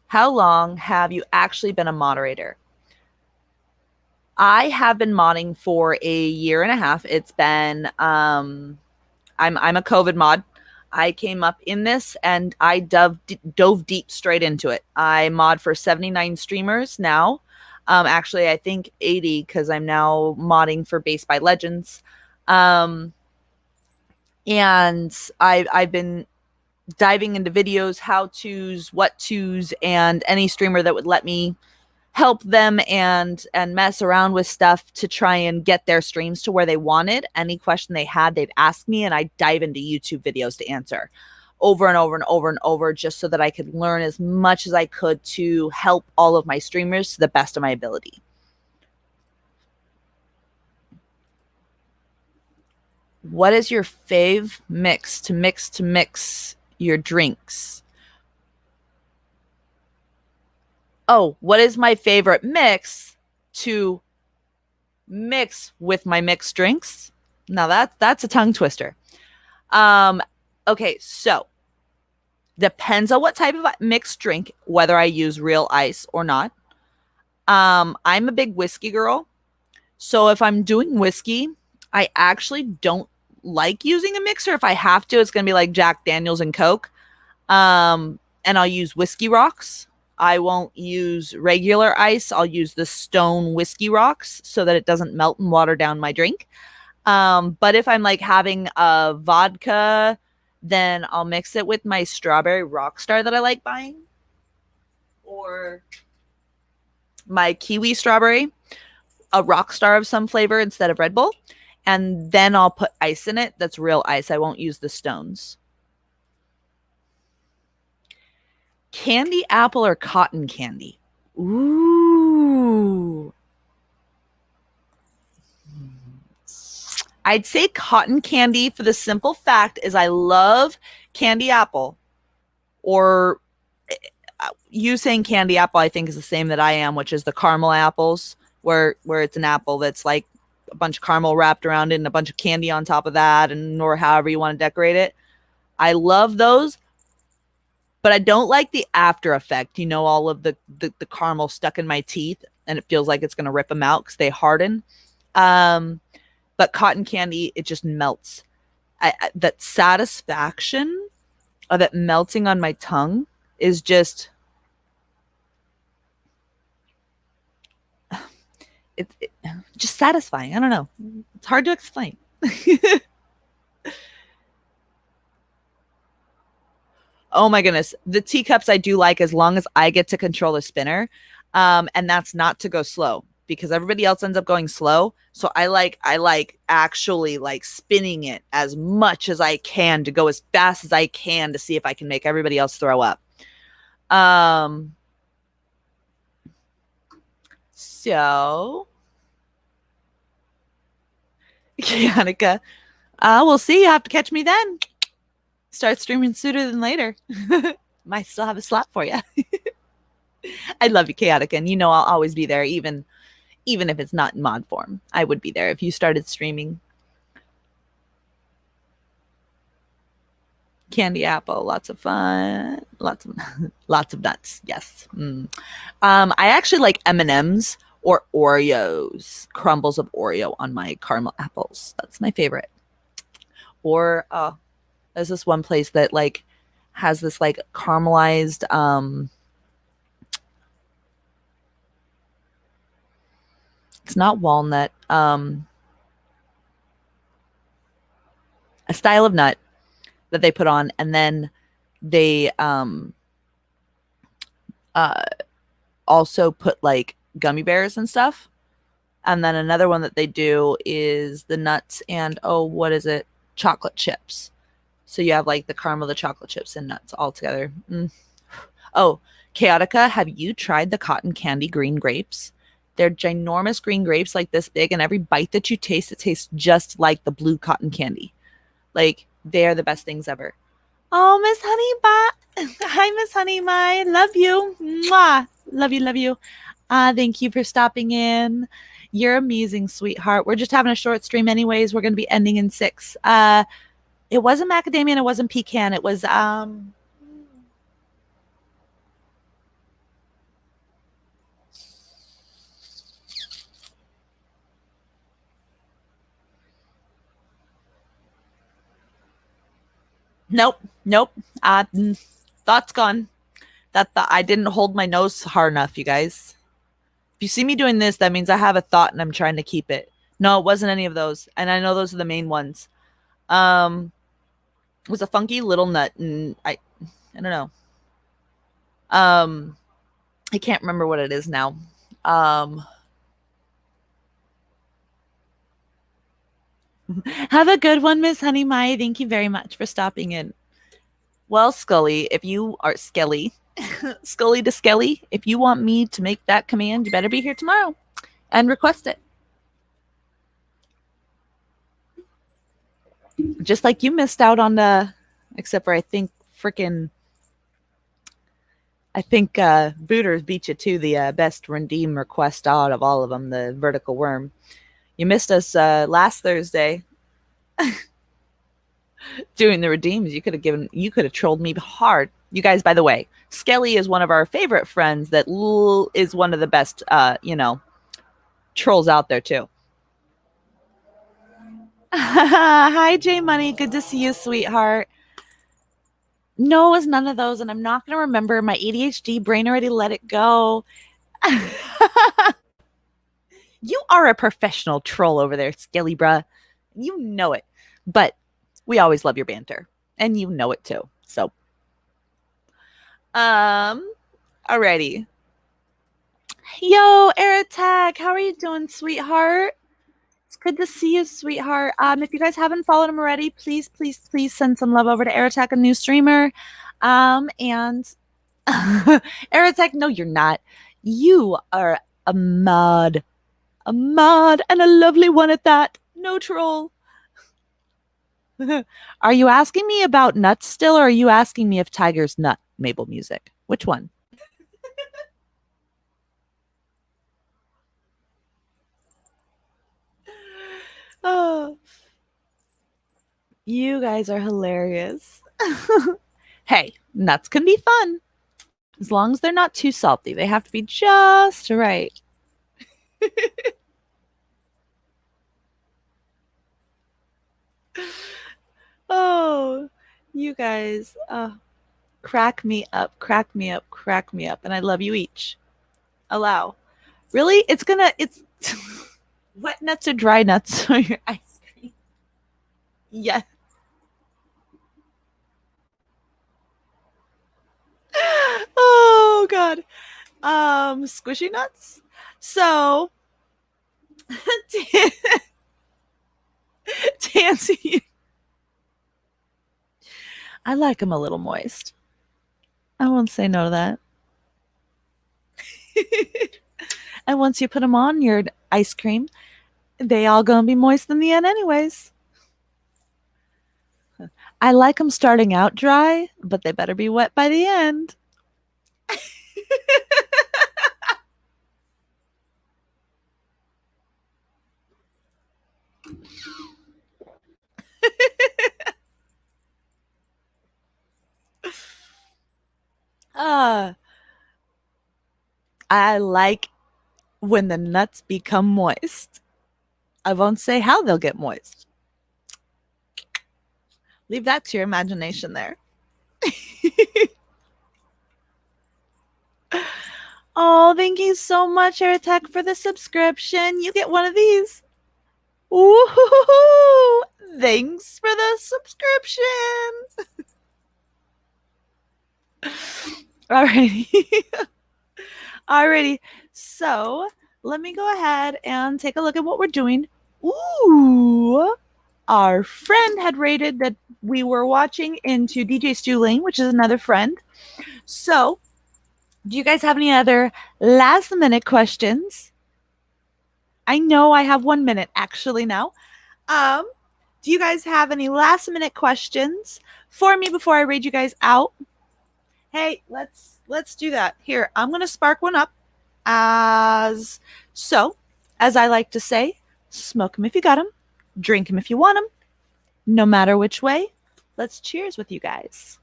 How long have you actually been a moderator? I have been modding for a year and a half. It's been I'm a COVID mod. I came up in this and I dove deep straight into it. I mod for 79 streamers now. Actually, I think 80 because I'm now modding for Base by Legends. Um, and I've been diving into videos, how to's, what to's, and any streamer that would let me help them and mess around with stuff to try and get their streams to where they wanted. Any question they had, they'd ask me, and I dive into YouTube videos to answer over and over and over and over, just so that I could learn as much as I could to help all of my streamers to the best of my ability. What is your fave mix to mix your drinks? Oh, what is my favorite mix to mix with my mixed drinks? Now that's a tongue twister. Okay, so depends on what type of mixed drink, whether I use real ice or not. I'm a big whiskey girl. So if I'm doing whiskey, I actually don't like using a mixer. If I have to, it's gonna be like Jack Daniels and Coke. And I'll use whiskey rocks. I won't use regular ice. I'll use the Stone whiskey rocks so that it doesn't melt and water down my drink. But if I'm like having a vodka, then I'll mix it with my strawberry Rockstar that I like buying, or my kiwi strawberry, a Rockstar of some flavor instead of Red Bull. And then I'll put ice in it. That's real ice. I won't use the Stones. Candy apple or cotton candy? Ooh. I'd say cotton candy for the simple fact is I love candy apple. Or you saying candy apple, I think is the same that I am, which is the caramel apples, where it's an apple that's like a bunch of caramel wrapped around it and a bunch of candy on top of that, and or however you want to decorate it. I love those, but I don't like the after effect. You know, all of the caramel stuck in my teeth, and it feels like it's going to rip them out because they harden. But cotton candy, it just melts. That satisfaction of it melting on my tongue is just just satisfying. I don't know. It's hard to explain. Oh my goodness. The teacups I do like as long as I get to control the spinner. And that's not to go slow because everybody else ends up going slow. So I like actually like spinning it as much as I can to go as fast as I can to see if I can make everybody else throw up. So Yannicka, we'll see. You have to catch me then. Start streaming sooner than later. Might still have a slot for you. I love you, Chaotic, and you know I'll always be there, even if it's not in mod form. I would be there if you started streaming. Candy apple, lots of fun, lots of nuts. Yes. I actually like M&Ms or Oreos, crumbles of Oreo on my caramel apples. That's my favorite. Or there's this one place that like has this like caramelized it's not walnut, a style of nut that they put on, and then they also put like gummy bears and stuff. And then another one that they do is the nuts and what is it? Chocolate chips. So you have like the caramel, the chocolate chips, and nuts all together. Oh, Chaotica, have you tried the cotton candy green grapes? They're ginormous green grapes like this big, and every bite that you taste, it tastes just like the blue cotton candy. Like, they are the best things ever. Oh, Miss Honeybot. Hi, Miss Honeybot. Love you. Mwah. Love you, love you. Thank you for stopping in. You're amazing, sweetheart. We're just having a short stream anyways. We're going to be ending in 6. It wasn't macadamia and it wasn't pecan. It was Nope. Thought's gone. I didn't hold my nose hard enough, you guys. If you see me doing this, that means I have a thought and I'm trying to keep it. No, it wasn't any of those. And I know those are the main ones. It was a funky little nut, and I don't know. I can't remember what it is now. Have a good one, Miss Honey Mai. Thank you very much for stopping in. Well, Scully, if you are Skelly, Scully to Skelly, if you want me to make that command, you better be here tomorrow and request it. Just like you missed out on the, except for I think Booters beat you to the best redeem request out of all of them, the vertical worm. You missed us last Thursday doing the redeems. You could have trolled me hard. You guys, by the way, Skelly is one of our favorite friends that is one of the best, trolls out there too. Hi, J Money. Good to see you, sweetheart. No, it was none of those, and I'm not going to remember. My ADHD brain already let it go. You are a professional troll over there, Skelly bruh. You know it. But we always love your banter, and you know it too. So, alrighty. Yo, Aratag, how are you doing, sweetheart? It's good to see you, sweetheart. If you guys haven't followed him already, please send some love over to Aratag, a new streamer. And Aratag, no, you're not. You are a mod, and a lovely one at that. No troll. Are you asking me about nuts still, or are you asking me if Tiger's nut Mabel music? Which one? Oh, you guys are hilarious. Hey, nuts can be fun as long as they're not too salty. They have to be just right. Oh, you guys, crack me up. And I love you each. Allow. Really? It's wet nuts or dry nuts on your ice cream? Yeah. Oh God. Squishy nuts. So Tansy, I like them a little moist. I won't say no to that. And once you put them on your ice cream, they all gonna be moist in the end anyways. I like them starting out dry, but they better be wet by the end. I like when the nuts become moist. I won't say how they'll get moist. Leave that to your imagination there. Oh, thank you so much, Airtech, for the subscription. You get one of these. Ooh, thanks for the subscription. Alrighty. So let me go ahead and take a look at what we're doing. Ooh, our friend had rated that we were watching into DJ Stu Lane, which is another friend. So, do you guys have any other last minute questions? I know I have 1 minute actually now. Do you guys have any last minute questions for me before I read you guys out? Hey, let's do that. Here, I'm gonna spark one up. As I like to say, smoke them if you got them, drink them if you want them. No matter which way, let's cheers with you guys.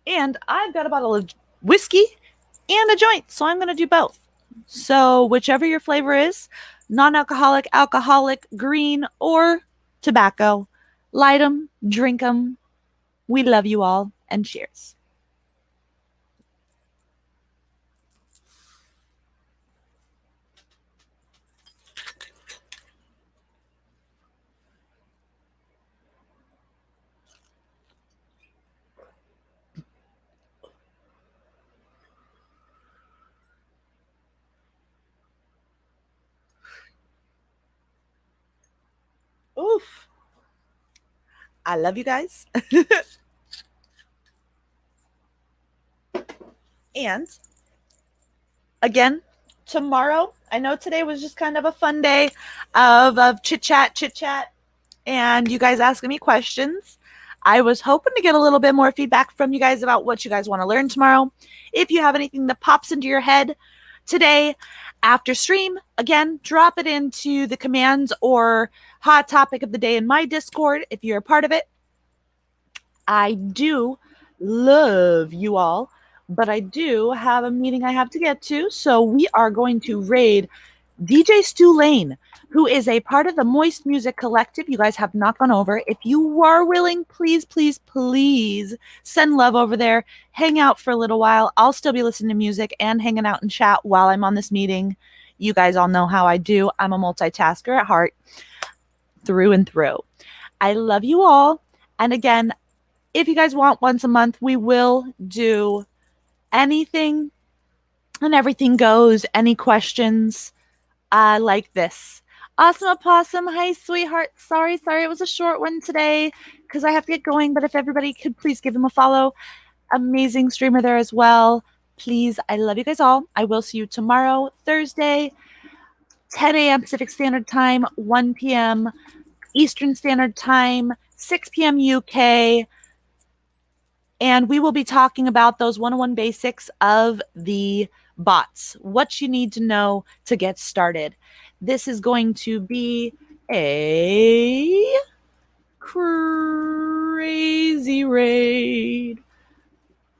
And I've got a bottle of whiskey and a joint, so I'm gonna do both. So whichever your flavor is, non-alcoholic, alcoholic, green, or tobacco, Light them, drink them. We love you all, and cheers. Oof. I love you guys. And again, tomorrow, I know today was just kind of a fun day of chit chat, and you guys asking me questions. I was hoping to get a little bit more feedback from you guys about what you guys want to learn tomorrow. If you have anything that pops into your head today after stream, again, drop it into the commands or hot topic of the day in my Discord if you're a part of it. I do love you all, but I do have a meeting I have to get to. So we are going to raid DJ Stu Lane, who is a part of the Moist Music Collective. You guys have not gone over. If you are willing, please, please, please send love over there. Hang out for a little while. I'll still be listening to music and hanging out and chat while I'm on this meeting. You guys all know how I do. I'm a multitasker at heart, through and through. I love you all. And again, if you guys want once a month, we will do anything and everything goes. Any questions like this? Awesome Opossum. Hi, sweetheart. Sorry, it was a short one today because I have to get going. But if everybody could please give him a follow. Amazing streamer there as well. Please, I love you guys all. I will see you tomorrow, Thursday, 10 a.m. Pacific Standard Time, 1 p.m. Eastern Standard Time, 6 p.m. UK. And we will be talking about those 101 basics of the bots, what you need to know to get started. This is going to be a crazy raid.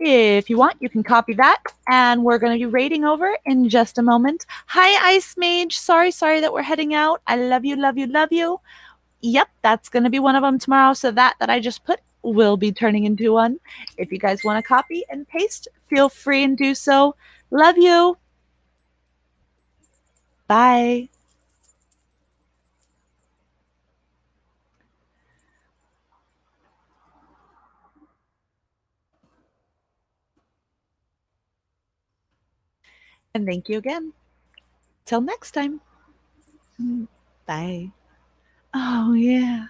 If you want, you can copy that, and we're going to be raiding over in just a moment. Hi, Ice Mage. Sorry that we're heading out. I love you, love you, love you. Yep, that's going to be one of them tomorrow. So that I just put will be turning into one. If you guys want to copy and paste, feel free and do so. Love you. Bye. And thank you again. Till next time. Bye. Oh, yeah.